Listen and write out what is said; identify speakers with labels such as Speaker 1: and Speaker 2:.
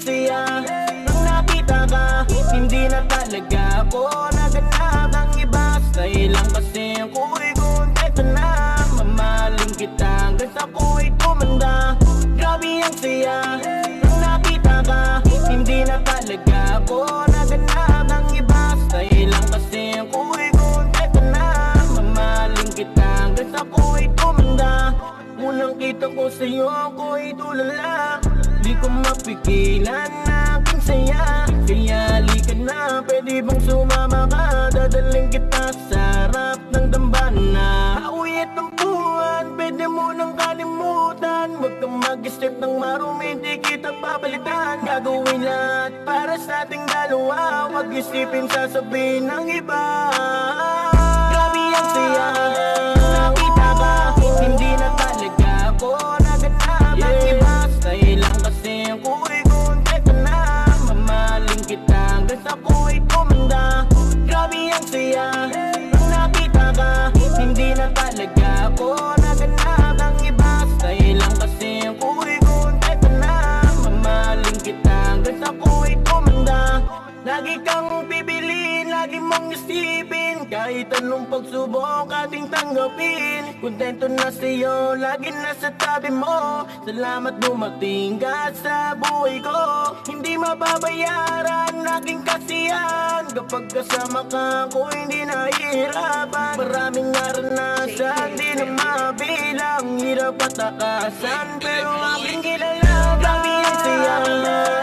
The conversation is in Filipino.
Speaker 1: saya nang nakita ka. Hindi na talaga ako naganap ng iba. Sa'yo lang kasi ako'y kontento na. Mamahalin kita hanggang sa ako'y tumanda. Grabe ang saya nang nakita ka. Hindi na talaga ako naganap ng iba. Sa'yo lang kasi ako'y kontento na. Mamahalin kita hanggang sa ako'y tumanda. Unang kita ko sa'yo ako'y tulala. Di ko mapigilan na aking saya. Kaya halika na, pwede bang sumama ka? Dadaling kita sa harap ng dambana. Awit ng buwan, pwede mo nang kalimutan. Huwag kang mag-isip ng marumi, di kita papalitan. Gagawin lahat para sa ating dalawa. Huwag isipin sasabihin ng iba. Grabe ang saya, nakita ka. Hindi na talaga ako naganap ng iba. Sa'yo lang kasi ako'y kontento na. Mamahalin kita hanggang sa ako'y tumanda. Grabe ang saya nang nakita ka. Hindi na talaga ako naganap ng iba. Sa'yo lang kasi ako'y kontento na. Mamahalin kita hanggang sa ako'y tumanda. Lagi kang pipiliin, lagi mong isipin. Kahit anong pagsubok ating tanggapin. Kontento na sa'yo, lagi nasa tabi mo. Salamat dumating ka sa buhay ko. Hindi mababayaran aking kasiyahan. Kapag kasama ka ako hindi nahihirapan. Maraming naranasan, di na mabilang. Hirap at takasan, pero aking kilala. Grabe ang saya.